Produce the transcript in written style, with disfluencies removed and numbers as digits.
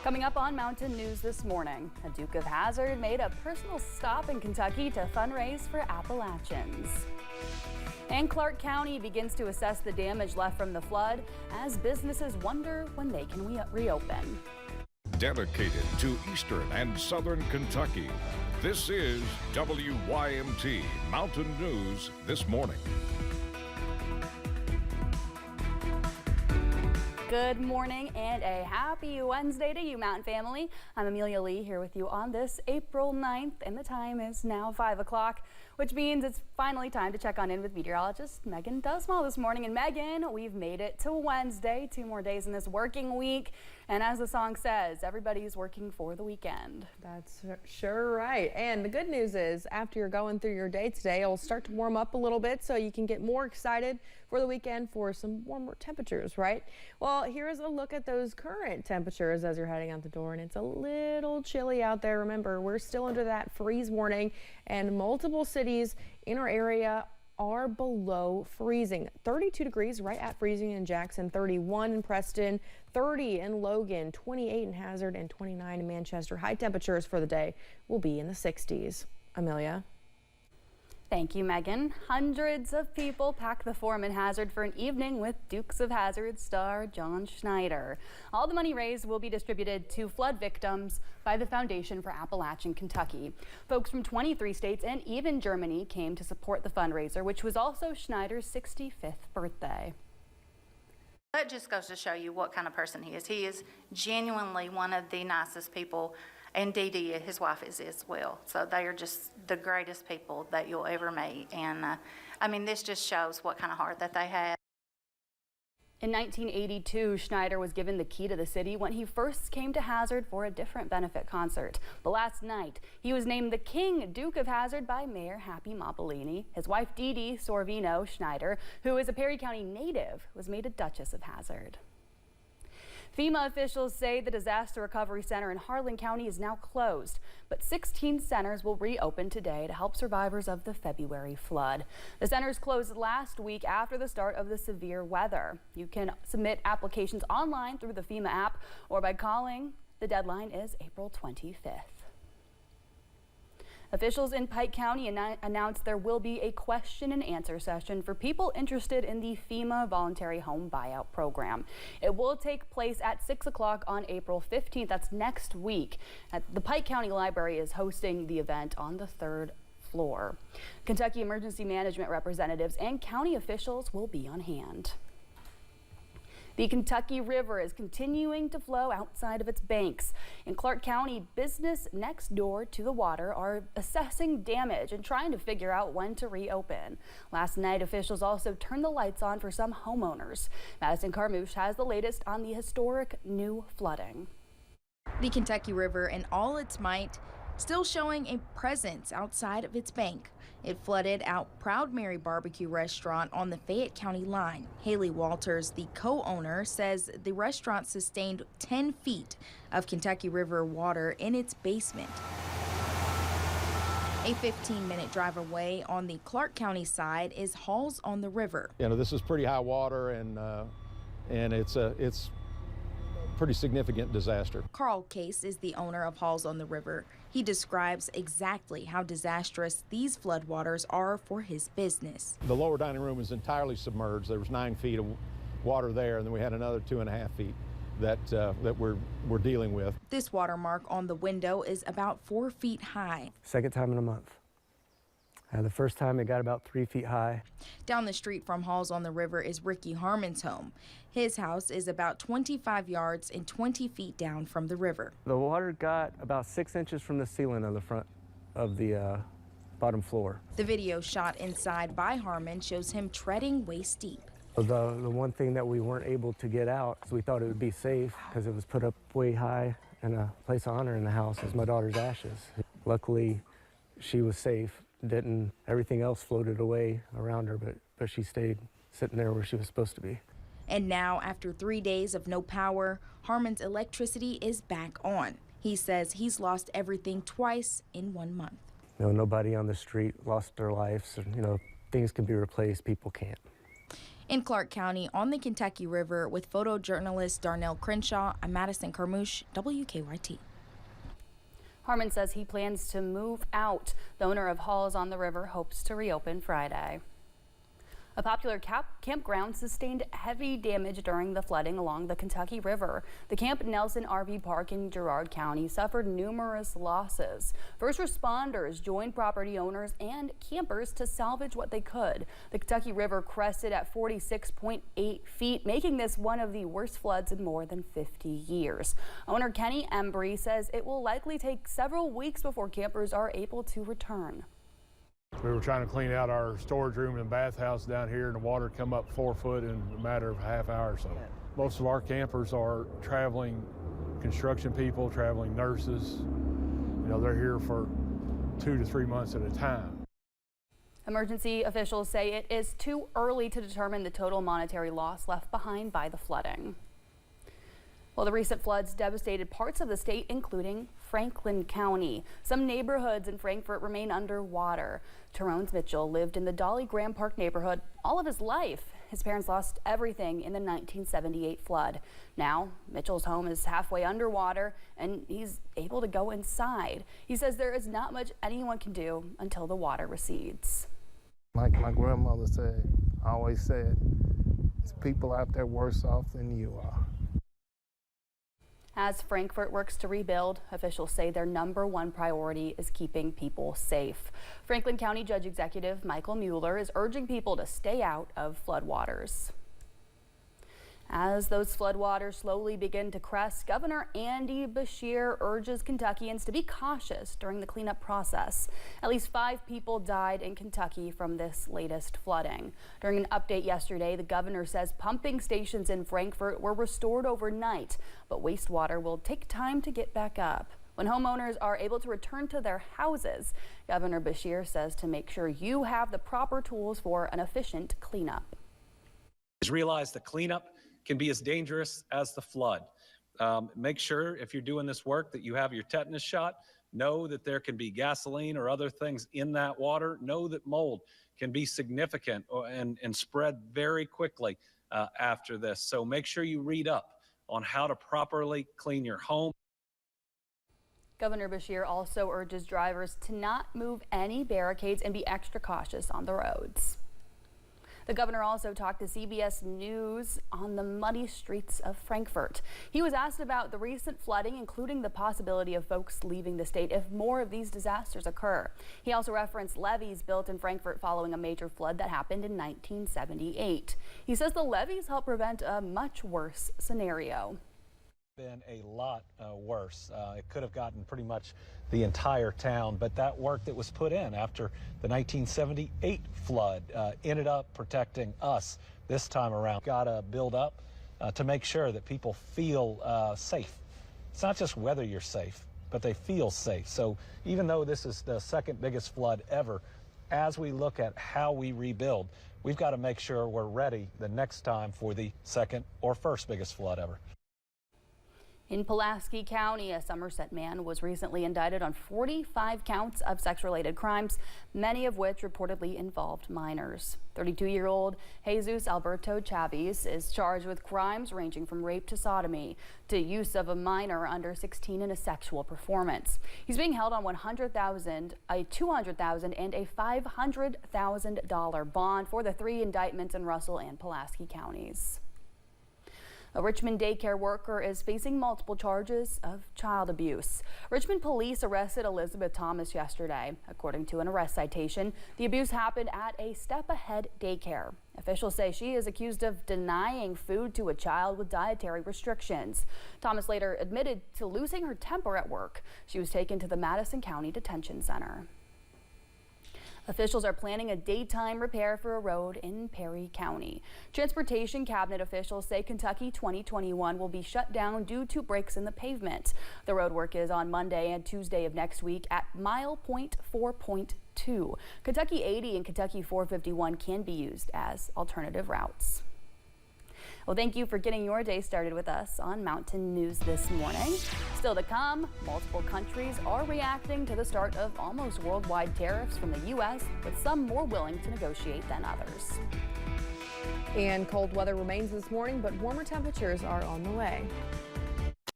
Coming up on Mountain News this morning, a Duke of Hazzard made a personal stop in Kentucky to fundraise for Appalachians. And Clark County begins to assess the damage left from the flood as businesses wonder when they can reopen. Dedicated to Eastern and Southern Kentucky, this is WYMT Mountain News this morning. Good morning and a happy Wednesday to you, Mountain family. I'm Amelia Lee here with you on this April 9th, and the time is now 5 o'clock, which means it's finally time to check on in with meteorologist Megan Dusmal this morning. And Megan, we've made it to Wednesday, 2 more days in this working week. And as the song says, everybody's working for the weekend. That's sure right. And the good news is after you're going through your day today, it'll start to warm up a little bit so you can get more excited for the weekend for some warmer temperatures, right? Well, here's a look at those current temperatures as you're heading out the door, and it's a little chilly out there. Remember, we're still under that freeze warning, and multiple cities in our area are below freezing. 32 degrees right at freezing in Jackson, 31 in Preston, 30 in Logan, 28 in Hazard, and 29 in Manchester. High temperatures for the day will be in the 60s. Amelia. Thank you, Megan. Hundreds of people packed the Forum in Hazard for an evening with Dukes of Hazzard star John Schneider. All the money raised will be distributed to flood victims by the Foundation for Appalachian Kentucky. Folks from 23 states and even Germany came to support the fundraiser, which was also Schneider's 65th birthday. That just goes to show you what kind of person he is. He is genuinely one of the nicest people. And Dee Dee, his wife, is as well. So they are just the greatest people that you'll ever meet. And I mean, this just shows what kind of heart that they have. In 1982, Schneider was given the key to the city when he first came to Hazard for a different benefit concert. But last night, he was named the King Duke of Hazard by Mayor Happy Moppolini. His wife, Dee Dee Sorvino Schneider, who is a Perry County native, was made a Duchess of Hazard. FEMA officials say the Disaster Recovery Center in Harlan County is now closed, but 16 centers will reopen today to help survivors of the February flood. The centers closed last week after the start of the severe weather. You can submit applications online through the FEMA app or by calling. The deadline is April 25th. Officials in Pike County announced there will be a question and answer session for people interested in the FEMA Voluntary Home Buyout Program. It will take place at 6 o'clock on April 15th. That's next week. The Pike County Library is hosting the event on the 3rd floor. Kentucky Emergency Management representatives and county officials will be on hand. The Kentucky River is continuing to flow outside of its banks. In Clark County, business next door to the water are assessing damage and trying to figure out when to reopen. Last night, officials also turned the lights on for some homeowners. Madison Carmouche has the latest on the historic new flooding. The Kentucky River in all its might, still showing a presence outside of its bank. It flooded out Proud Mary Barbecue Restaurant on the Fayette County line. Haley Walters, the co-owner, says the restaurant sustained 10 feet of Kentucky River water in its basement. A 15-minute drive away on the Clark County side is Halls on the River. You know, this is pretty high water, and it's pretty significant disaster. Carl Case is the owner of Halls on the River. He describes exactly how disastrous these floodwaters are for his business. The lower dining room is entirely submerged. There was 9 feet of water there, and then we had another 2.5 feet that we're dealing with. This watermark on the window is about 4 feet high. Second time in a month. The first time it got about 3 feet high. Down the street from Halls on the River is Ricky Harmon's home. His house is about 25 yards and 20 feet down from the river. The water got about 6 inches from the ceiling of the front of the bottom floor. The video shot inside by Harmon shows him treading waist deep. The one thing that we weren't able to get out, because we thought it would be safe, because it was put up way high, and a place of honor in the house is my daughter's ashes. Luckily, she was safe. Everything else floated away around her, but she stayed sitting there where she was supposed to be. And now, after 3 days of no power, Harmon's electricity is back on. He says he's lost everything twice in 1 month. You know, nobody on the street lost their lives. You know, things can be replaced, people can't. In Clark County on the Kentucky River with photojournalist Darnell Crenshaw, I'm Madison Carmouche, WKYT. Harmon says he plans to move out. The owner of Halls on the River hopes to reopen Friday. A popular campground sustained heavy damage during the flooding along the Kentucky River. The Camp Nelson RV Park in Girard County suffered numerous losses. First responders joined property owners and campers to salvage what they could. The Kentucky River crested at 46.8 feet, making this one of the worst floods in more than 50 years. Owner Kenny Embry says it will likely take several weeks before campers are able to return. We were trying to clean out our storage room and bathhouse down here, and the water come up 4 foot in a matter of a half hour or so. Most of our campers are traveling construction people, traveling nurses. You know, they're here for 2 to 3 months at a time. Emergency officials say it is too early to determine the total monetary loss left behind by the flooding. Well, the recent floods devastated parts of the state, including Franklin County. Some neighborhoods in Frankfort remain underwater. Tyrone Mitchell lived in the Dolly Graham Park neighborhood all of his life. His parents lost everything in the 1978 flood. Now, Mitchell's home is halfway underwater and he's able to go inside. He says there is not much anyone can do until the water recedes. Like my grandmother said, always said, there's people out there worse off than you are. As Frankfort works to rebuild, officials say their #1 priority is keeping people safe. Franklin County Judge Executive Michael Mueller is urging people to stay out of floodwaters. As those floodwaters slowly begin to crest, Governor Andy Beshear urges Kentuckians to be cautious during the cleanup process. At least 5 people died in Kentucky from this latest flooding. During an update yesterday, the governor says pumping stations in Frankfort were restored overnight, but wastewater will take time to get back up. When homeowners are able to return to their houses, Governor Beshear says to make sure you have the proper tools for an efficient cleanup. Realize the cleanup can be as dangerous as the flood. Make sure if you're doing this work that you have your tetanus shot. Know that there can be gasoline or other things in that water. Know that mold can be significant and spread very quickly after this. So make sure you read up on how to properly clean your home. Governor Beshear also urges drivers to not move any barricades and be extra cautious on the roads. The governor also talked to CBS News on the muddy streets of Frankfort. He was asked about the recent flooding, including the possibility of folks leaving the state if more of these disasters occur. He also referenced levees built in Frankfort following a major flood that happened in 1978. He says the levees help prevent a much worse scenario. Been a lot worse. It could have gotten pretty much the entire town, but that work that was put in after the 1978 flood ended up protecting us this time around. Got to build up to make sure that people feel safe. It's not just whether you're safe, but they feel safe. So even though this is the second biggest flood ever, as we look at how we rebuild, we've got to make sure we're ready the next time for the second or first biggest flood ever. In Pulaski County, a Somerset man was recently indicted on 45 counts of sex-related crimes, many of which reportedly involved minors. 32-year-old Jesus Alberto Chaves is charged with crimes ranging from rape to sodomy to use of a minor under 16 in a sexual performance. He's being held on $100,000, a $200,000, and a $500,000 bond for the 3 indictments in Russell and Pulaski counties. A Richmond daycare worker is facing multiple charges of child abuse. Richmond police arrested Elizabeth Thomas yesterday. According to an arrest citation, the abuse happened at a Step Ahead daycare. Officials say she is accused of denying food to a child with dietary restrictions. Thomas later admitted to losing her temper at work. She was taken to the Madison County Detention Center. Officials are planning a daytime repair for a road in Perry County. Transportation cabinet officials say Kentucky 2021 will be shut down due to breaks in the pavement. The road work is on Monday and Tuesday of next week at mile point 4.2. Kentucky 80 and Kentucky 451 can be used as alternative routes. Well, thank you for getting your day started with us on Mountain News this morning. Still to come, multiple countries are reacting to the start of almost worldwide tariffs from the U.S., with some more willing to negotiate than others. And cold weather remains this morning, but warmer temperatures are on the way.